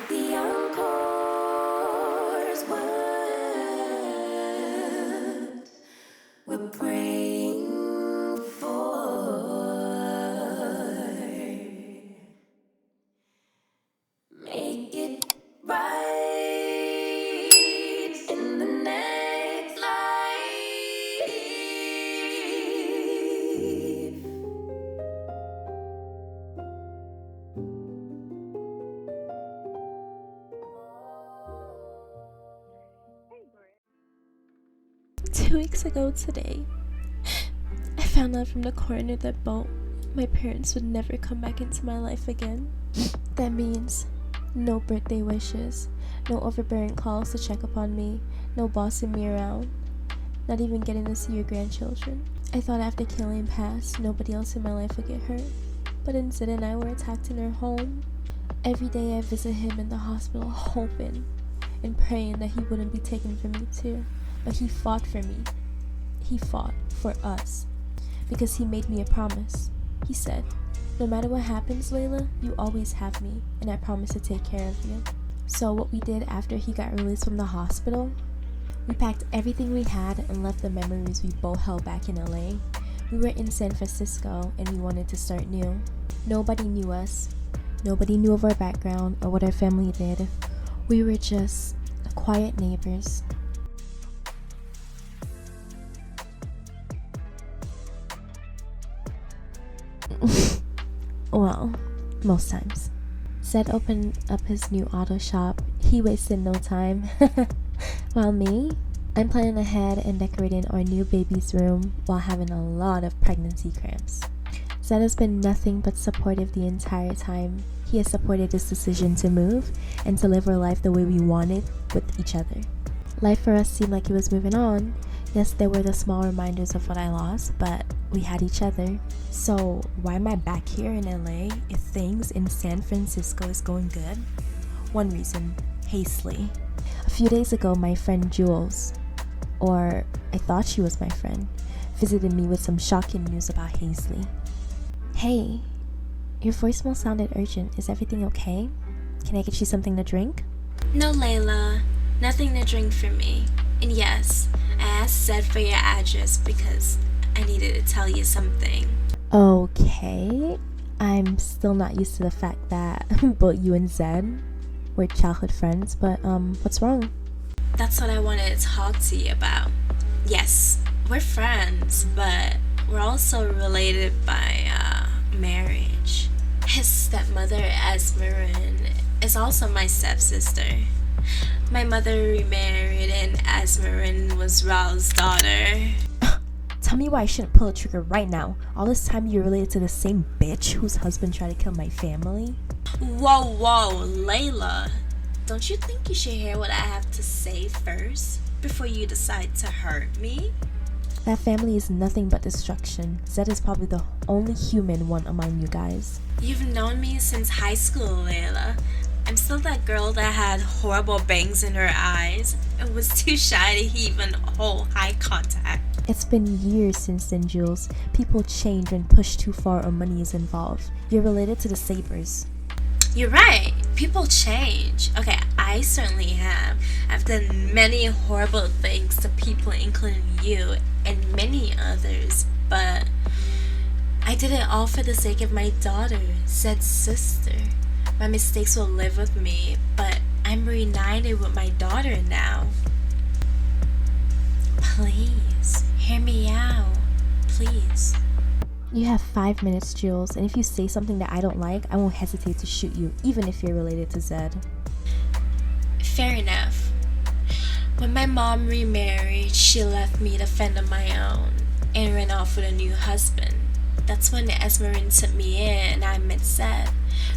The encore's what we're praying for. Make it right in the next life. 2 weeks ago today, I found out from the coroner that both my parents would never come back into my life again. That means no birthday wishes, no overbearing calls to check upon me, no bossing me around, not even getting to see your grandchildren. I thought after Killian passed, nobody else in my life would get hurt, but instead and I were attacked in our home. Every day I visit him in the hospital, hoping and praying that he wouldn't be taken from me too. But he fought for me. He fought for us. Because he made me a promise. He said, "No matter what happens, Layla, you always have me, and I promise to take care of you." So what we did after he got released from the hospital, we packed everything we had and left the memories we both held back in LA. We were in San Francisco and we wanted to start new. Nobody knew us. Nobody knew of our background or what our family did. We were just quiet neighbors. Well, most times. Zed opened up his new auto shop. He wasted no time. While me, I'm planning ahead and decorating our new baby's room while having a lot of pregnancy cramps. Zed has been nothing but supportive the entire time. He has supported this decision to move and to live our life the way we wanted with each other. Life for us seemed like it was moving on. Yes, there were the small reminders of what I lost, but we had each other. So why am I back here in LA if things in San Francisco is going good? One reason, Hazley. A few days ago, my friend Jules, or I thought she was my friend, visited me with some shocking news about Hazley. Hey, your voicemail sounded urgent. Is everything okay? Can I get you something to drink? No, Layla. Nothing to drink for me. And yes, I asked Zed for your address because I needed to tell you something. Okay. I'm still not used to the fact that both you and Zed were childhood friends, but what's wrong? That's what I wanted to talk to you about. Yes, we're friends, but we're also related by marriage. His stepmother, Esmeralda, is also my stepsister. My mother remarried and Esmeralda was Raul's daughter. Tell me why I shouldn't pull a trigger right now. All this time you're related to the same bitch whose husband tried to kill my family? Whoa, Layla. Don't you think you should hear what I have to say first before you decide to hurt me? That family is nothing but destruction. Zed is probably the only human one among you guys. You've known me since high school, Layla. I'm still that girl that had horrible bangs in her eyes and was too shy to even hold eye contact. It's been years since then, Jules. People change when pushed too far or money is involved. You're related to the Sabers. You're right. People change. Okay, I certainly have. I've done many horrible things to people, including you and many others, but I did it all for the sake of my daughter, Zed's sister. My mistakes will live with me, but I'm reunited with my daughter now. Please, hear me out. Please. You have 5 minutes, Jules, and if you say something that I don't like, I won't hesitate to shoot you, even if you're related to Zed. Fair enough. When my mom remarried, she left me to fend on my own and ran off with a new husband. That's when Esmeralda took me in and I met Zed.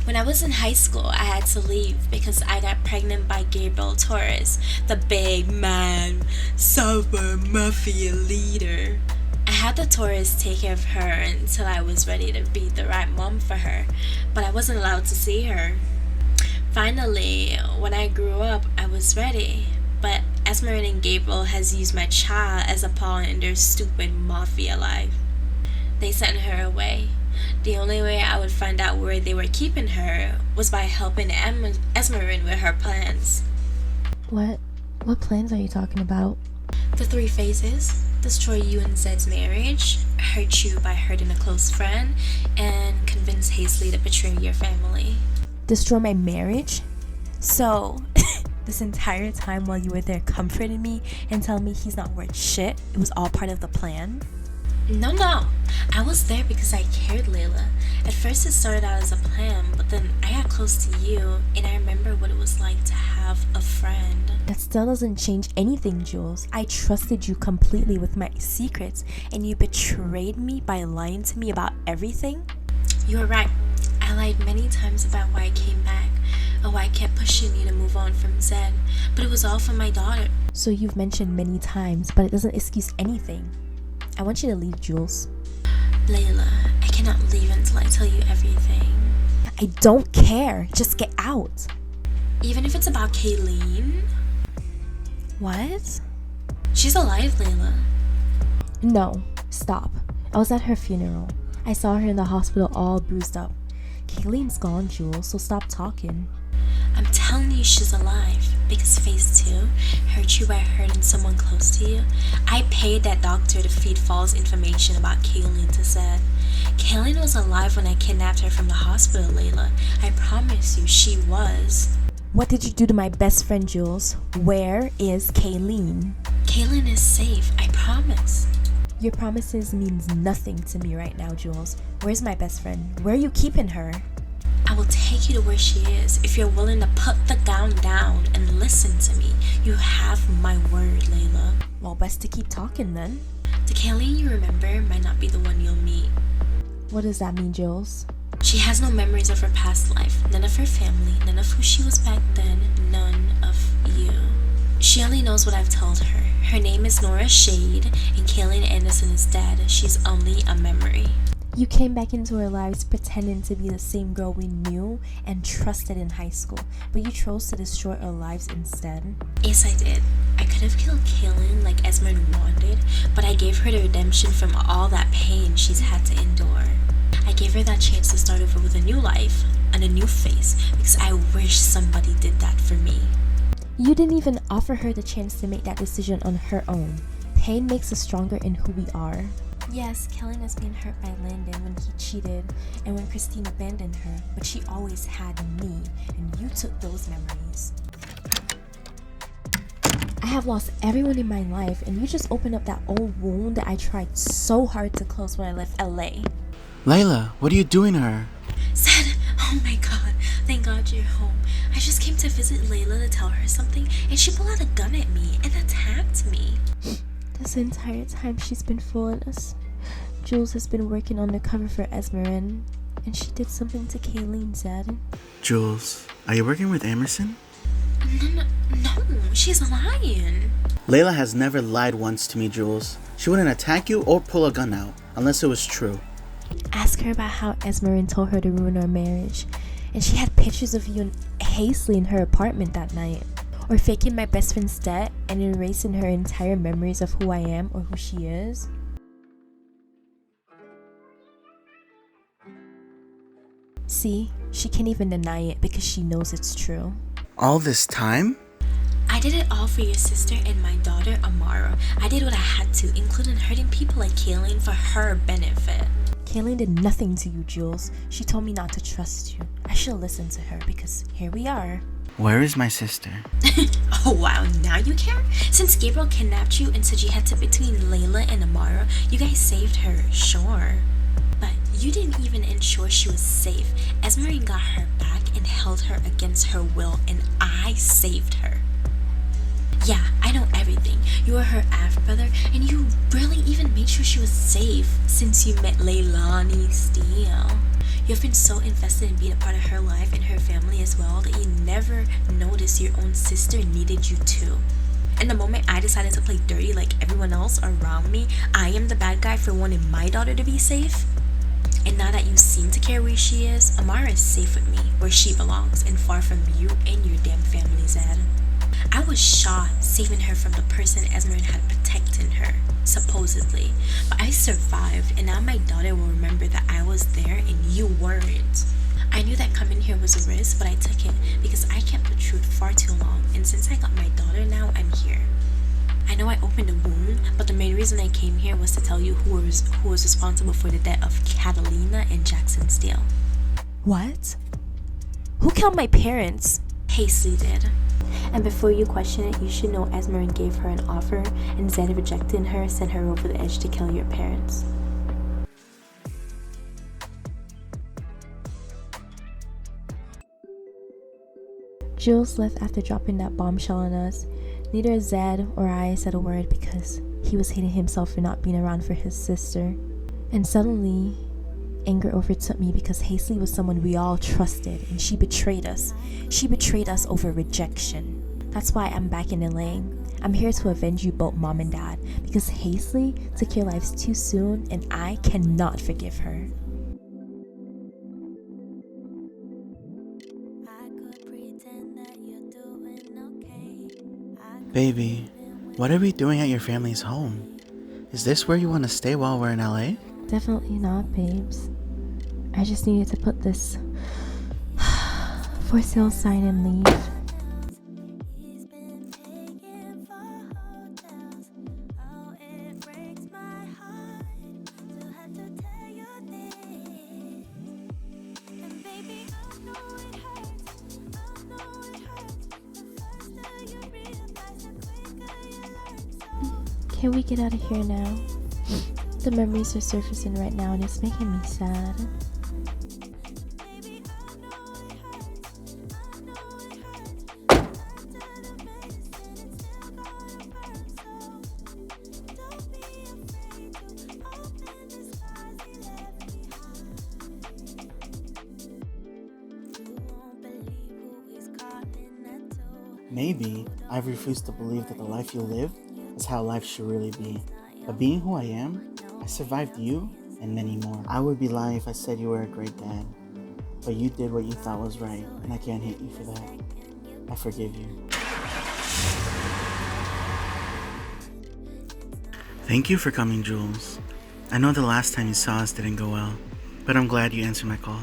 When I was in high school, I had to leave because I got pregnant by Gabriel Torres, the big man, sober mafia leader. I had the Torres take care of her until I was ready to be the right mom for her, but I wasn't allowed to see her. Finally, when I grew up, I was ready, but Esmeralda and Gabriel has used my child as a pawn in their stupid mafia life. They sent her away. The only way I would find out where they were keeping her was by helping Esmeralda with her plans. What plans are you talking about? The 3 phases: destroy you and Zed's marriage, hurt you by hurting a close friend, and convince Hazley to betray your family. Destroy my marriage? So, this entire time while you were there comforting me and telling me he's not worth shit, it was all part of the plan? No. I was there because I cared, Layla. At first it started out as a plan, but then I got close to you, and I remember what it was like to have a friend. That still doesn't change anything, Jules. I trusted you completely with my secrets, and you betrayed me by lying to me about everything? You were right. I lied many times about why I came back, or why I kept pushing you to move on from Zed, but it was all for my daughter. So you've mentioned many times, but it doesn't excuse anything. I want you to leave, Jules. Layla, I cannot leave until I tell you everything. I don't care. Just get out. Even if it's about Kayleen? What? She's alive, Layla. No, stop. I was at her funeral. I saw her in the hospital all bruised up. Kayleen's gone, Jules, so stop talking. I'm telling you she's alive, because phase 2 hurt you by hurting someone close to you. I paid that doctor to feed false information about Kayleen to Zed. Kayleen was alive when I kidnapped her from the hospital, Layla. I promise you she was. What did you do to my best friend, Jules? Where is Kayleen? Kayleen is safe, I promise. Your promises means nothing to me right now, Jules. Where's my best friend? Where are you keeping her? I will take you to where she is if you're willing to put the gown down and listen to me. You have my word, Layla. Well, best to keep talking then. The Kayleen you remember might not be the one you'll meet. What does that mean, Jules? She has no memories of her past life, none of her family, none of who she was back then, none of you. She only knows what I've told her. Her name is Nora Shade, and Kayleen Anderson is dead. She's only a memory. You came back into our lives pretending to be the same girl we knew and trusted in high school, but you chose to destroy our lives instead. Yes, I did. I could have killed Kayleen like Esmond wanted, but I gave her the redemption from all that pain she's had to endure. I gave her that chance to start over with a new life and a new face because I wish somebody did that for me. You didn't even offer her the chance to make that decision on her own. Pain makes us stronger in who we are. Yes, Kayleen was being hurt by Landon when he cheated and when Christine abandoned her, but she always had me, and you took those memories. I have lost everyone in my life, and you just opened up that old wound that I tried so hard to close when I left LA. Layla, what are you doing to her? Zed, oh my god, thank god you're home. I just came to visit Layla to tell her something, and she pulled out a gun at me and attacked me. This entire time she's been fooling us. Jules has been working undercover for Esmeralda, and she did something to Kayleen, Zed. Jules, are you working with Emerson? No, she's lying. Layla has never lied once to me, Jules. She wouldn't attack you or pull a gun out, unless it was true. Ask her about how Esmeralda told her to ruin our marriage, and she had pictures of you and Hazley in her apartment that night. Or faking my best friend's death and erasing her entire memories of who I am or who she is. See, she can't even deny it because she knows it's true. All this time? I did it all for your sister and my daughter, Amara. I did what I had to, including hurting people like Kayleen for her benefit. Kayleen did nothing to you, Jules. She told me not to trust you. I should listen to her because here we are. Where is my sister? Oh wow, now you care? Since Gabriel kidnapped you and said you had to between Layla and Amara, you guys saved her, sure. But you didn't even ensure she was safe. Esmeralda got her back and held her against her will, and I saved her. Yeah, I know everything. You were her half-brother, and you really even made sure she was safe since you met Leilani Steele. You've been so invested in being a part of her life and her family as well that you never noticed your own sister needed you too. And the moment I decided to play dirty like everyone else around me, I am the bad guy for wanting my daughter to be safe. And now that you seem to care where she is, Amara is safe with me, where she belongs, and far from you and your damn family, Zed. I was shot saving her from the person Esmeralda had protecting her, supposedly. But I survived, and now my daughter will remember that I was there and you weren't. I knew that coming here was a risk, but I took it because I kept the truth far too long, and since I got my daughter now, I'm here. I know I opened a wound, but the main reason I came here was to tell you who was responsible for the death of Catalina and Jackson Steele. What? Who killed my parents? Paisley did. And before you question it, you should know Esmeralda gave her an offer, and Zed rejecting her sent her over the edge to kill your parents. Jules left after dropping that bombshell on us. Neither Zed or I said a word because he was hating himself for not being around for his sister. And suddenly, anger overtook me because Paisley was someone we all trusted, and she betrayed us. She betrayed us over rejection. That's why I'm back in LA. I'm here to avenge you both, Mom and Dad, because Paisley took your lives too soon, and I cannot forgive her. Baby, what are we doing at your family's home? Is this where you want to stay while we're in LA? Definitely not, babes. I just needed to put this for sale sign and leave. Can we get out of here now? The memories are surfacing right now and it's making me sad. Maybe I've refused to believe that the life you live is how life should really be. But being who I am, I survived you and many more. I would be lying if I said you were a great dad. But you did what you thought was right, and I can't hate you for that. I forgive you. Thank you for coming, Jules. I know the last time you saw us didn't go well, but I'm glad you answered my call.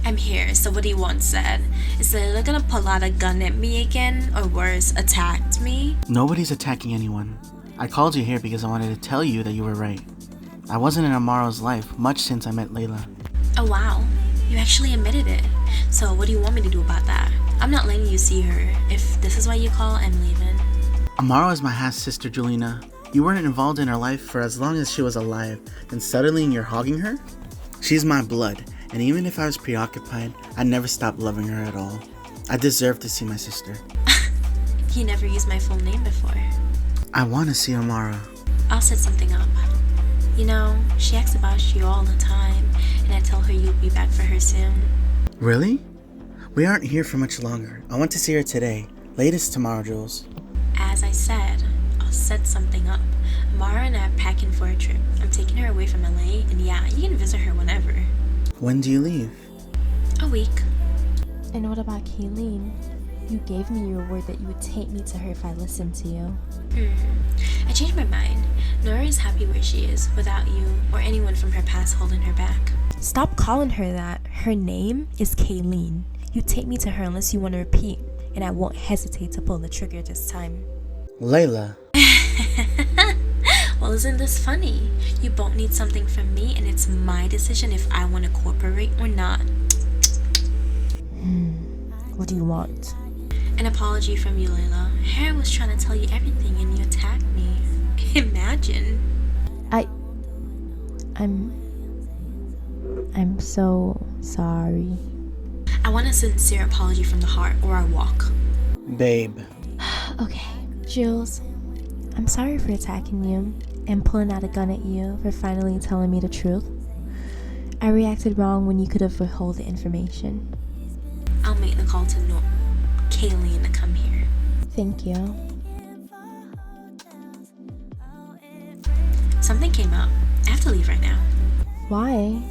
I'm here, so what do you want, said? Is Layla gonna pull out a gun at me again, or worse, attacked me? Nobody's attacking anyone. I called you here because I wanted to tell you that you were right. I wasn't in Amaro's life much since I met Layla. Oh wow, you actually admitted it. So what do you want me to do about that? I'm not letting you see her. If this is why you call, I'm leaving. Amaro is my half-sister, Julina. You weren't involved in her life for as long as she was alive, and suddenly you're hogging her? She's my blood, and even if I was preoccupied, I never stopped loving her at all. I deserve to see my sister. You never used my full name before. I want to see Amara. I'll set something up. You know, she asks about you all the time, and I tell her you'll be back for her soon. Really? We aren't here for much longer. I want to see her today. Latest tomorrow, Jules. As I said, I'll set something up. Amara and I are packing for a trip. I'm taking her away from LA, and yeah, you can visit her whenever. When do you leave? A week. And what about Kayleen? You gave me your word that you would take me to her if I listened to you. I changed my mind. Nora is happy where she is, without you or anyone from her past holding her back. Stop calling her that. Her name is Kayleen. You take me to her unless you want to repeat, and I won't hesitate to pull the trigger this time. Layla. Well, isn't this funny? You both need something from me, and it's my decision if I want to cooperate or not. What do you want? An apology from you, Layla. Harry was trying to tell you everything, and you attacked me. Imagine. I'm so sorry. I want a sincere apology from the heart, or I walk. Babe. Okay, Jules. I'm sorry for attacking you and pulling out a gun at you for finally telling me the truth. I reacted wrong when you could have withheld the information. I'll make the call to Kayleen to come here. Thank you. Something came up. I have to leave right now. Why?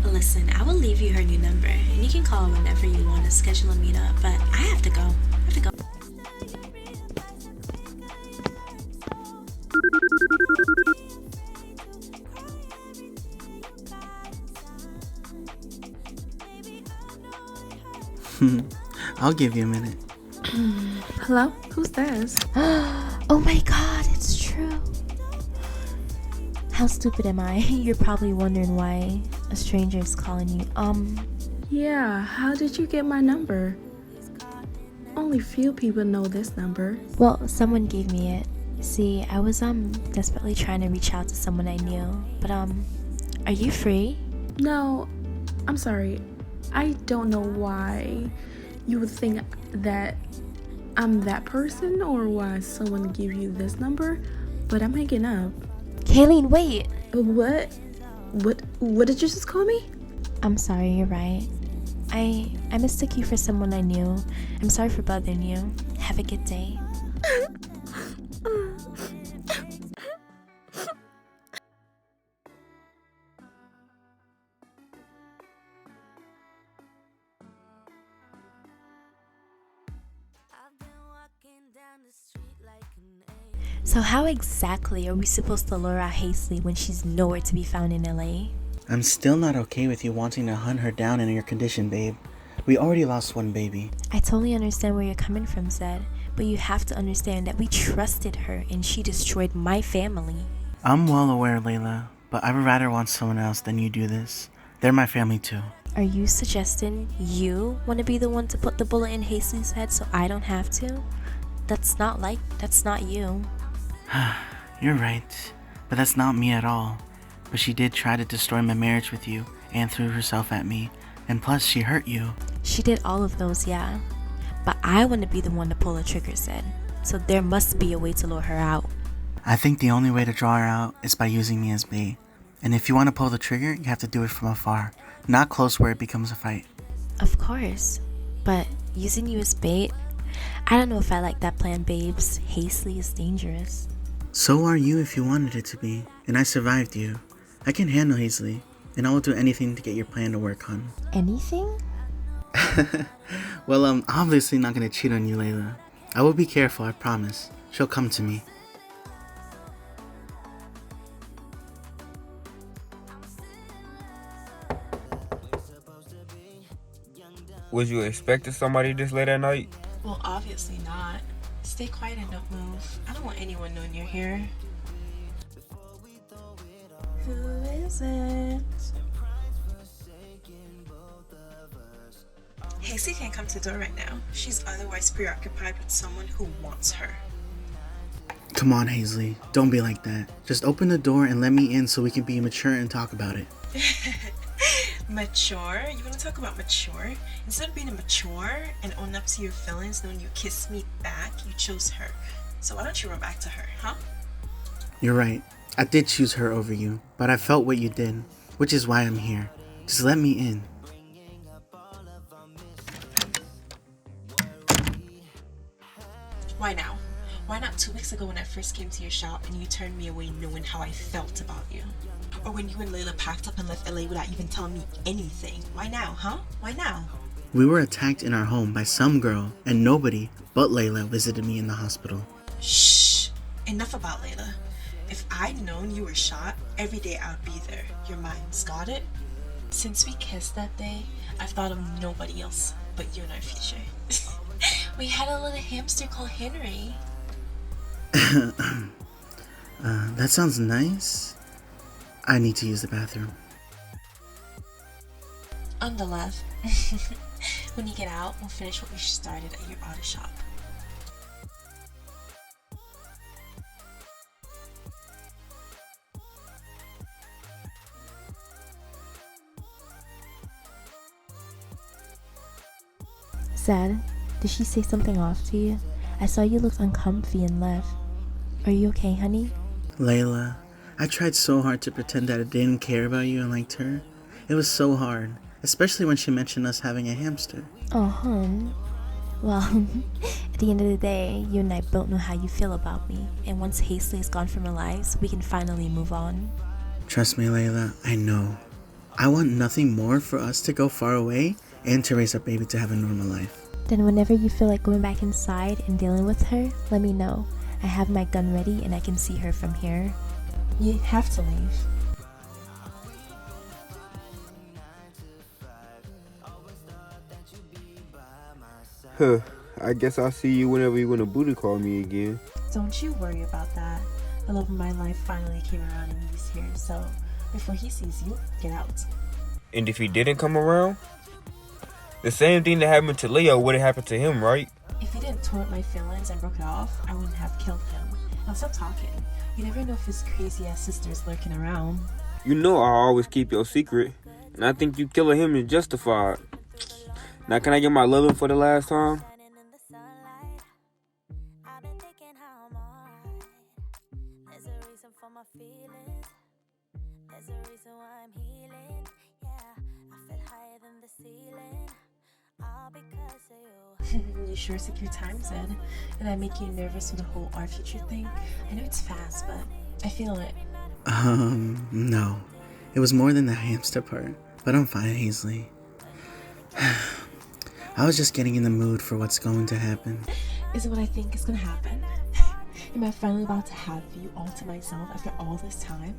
Listen, I will leave you her new number, and you can call whenever you want to schedule a meetup, but I have to go. I'll give you a minute. Hello? Who's this? Oh my god, it's true. How stupid am I? You're probably wondering why a stranger is calling you. Yeah, how did you get my number? Only few people know this number. Well, someone gave me it. See, I was desperately trying to reach out to someone I knew. But are you free? No, I'm sorry. I don't know why you would think that I'm that person or why someone gave you this number, but I'm hanging up. Kayleen, wait! What? What did you just call me? I'm sorry, you're right. I mistook you for someone I knew. I'm sorry for bothering you. Have a good day. So how exactly are we supposed to lure out Hazley when she's nowhere to be found in LA? I'm still not okay with you wanting to hunt her down in your condition, babe. We already lost one baby. I totally understand where you're coming from, Zed, but you have to understand that we trusted her and she destroyed my family. I'm well aware, Layla, but I would rather want someone else than you do this. They're my family too. Are you suggesting you want to be the one to put the bullet in Hazley's head so I don't have to? That's not you. You're right, but that's not me at all. But she did try to destroy my marriage with you and threw herself at me, and plus she hurt you. She did all of those, yeah. But I want to be the one to pull the trigger, Zed. So there must be a way to lure her out. I think the only way to draw her out is by using me as bait. And if you want to pull the trigger, you have to do it from afar, not close where it becomes a fight. Of course, but using you as bait? I don't know if I like that plan, babes. Hazley is dangerous. So are you if you wanted it to be, and I survived you. I can handle Hazley, and I will do anything to get your plan to work on. Anything? Well, I'm obviously not gonna cheat on you, Layla. I will be careful, I promise. She'll come to me. Was you expecting somebody this late at night? Well, obviously not. Stay quiet and don't move. I don't want anyone knowing you're here. Who is it? Hazley can't come to the door right now. She's otherwise preoccupied with someone who wants her. Come on, Hazley. Don't be like that. Just open the door and let me in so we can be mature and talk about it. Mature? You want to talk about mature? Instead of being mature and own up to your feelings, knowing you kissed me back, you chose her. So why don't you run back to her, huh? You're right. I did choose her over you, but I felt what you did, which is why I'm here. Just let me in. Why now? Why not 2 weeks ago when I first came to your shop and you turned me away knowing how I felt about you? Or when you and Layla packed up and left LA without even telling me anything? Why now, huh? Why now? We were attacked in our home by some girl, and nobody but Layla visited me in the hospital. Shh! Enough about Layla. If I'd known you were shot, every day I would be there. Your mind's got it? Since we kissed that day, I've thought of nobody else but you in our future. We had a little hamster called Henry. That sounds nice. I need to use the bathroom. On the left. When you get out, we'll finish what we started at your auto shop. Zed, did she say something off to you? I saw you looked uncomfy and left. Are you okay, honey? Layla, I tried so hard to pretend that I didn't care about you and liked her. It was so hard, especially when she mentioned us having a hamster. Oh, hun. Well, at the end of the day, you and I both know how you feel about me. And once Hazley is gone from our lives, we can finally move on. Trust me, Layla, I know. I want nothing more for us to go far away and to raise our baby to have a normal life. Then whenever you feel like going back inside and dealing with her, let me know. I have my gun ready and I can see her from here. You have to leave. Huh. I guess I'll see you whenever you want to booty call me again. Don't you worry about that. The love of my life finally came around and he's here, so before he sees you, get out. And if he didn't come around? The same thing that happened to Leo would have happened to him, right? If he didn't torment my feelings and broke it off, I wouldn't have killed him. Now stop talking. You never know if his crazy ass sister's lurking around. You know I'll always keep your secret, and I think you killing him is justified. Now can I get my loving for the last time? You sure secure time, Zed. And I make you nervous with the whole our future thing? I know it's fast, but I feel it. No. It was more than the hamster part. But I'm fine, Hazley. I was just getting in the mood for what's going to happen. Is it what I think is gonna happen? Am I finally about to have you all to myself after all this time?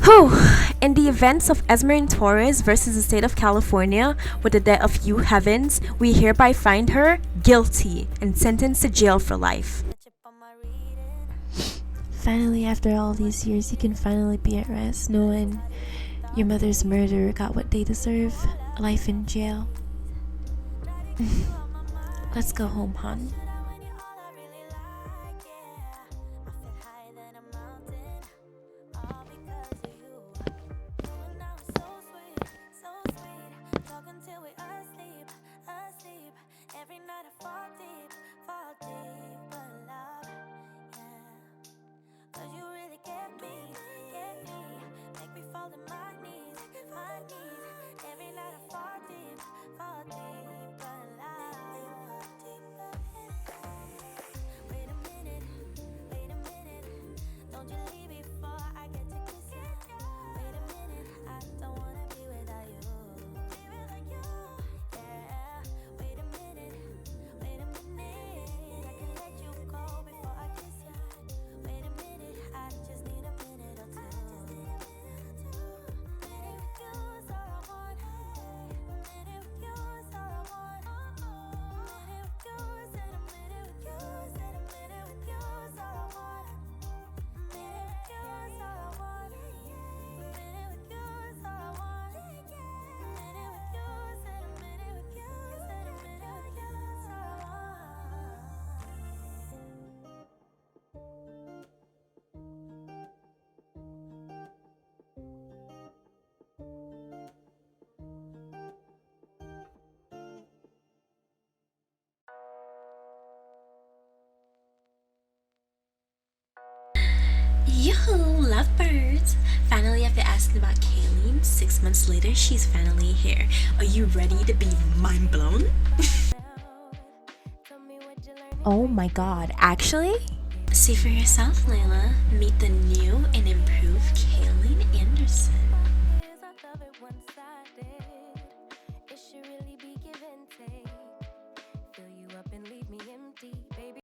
Whew. In the events of Esmeralda Torres versus the state of California with the death of Hugh Heavens, we hereby find her guilty and sentenced to jail for life. Finally, after all these years, you can finally be at rest, knowing your mother's murderer got what they deserve, life in jail. Let's go home, hon. Yoo-hoo, lovebirds! Finally, after asking about Kayleen, 6 months later, she's finally here. Are you ready to be mind blown? Oh my god, actually? See for yourself, Layla. Meet the new and improved Kayleen Anderson.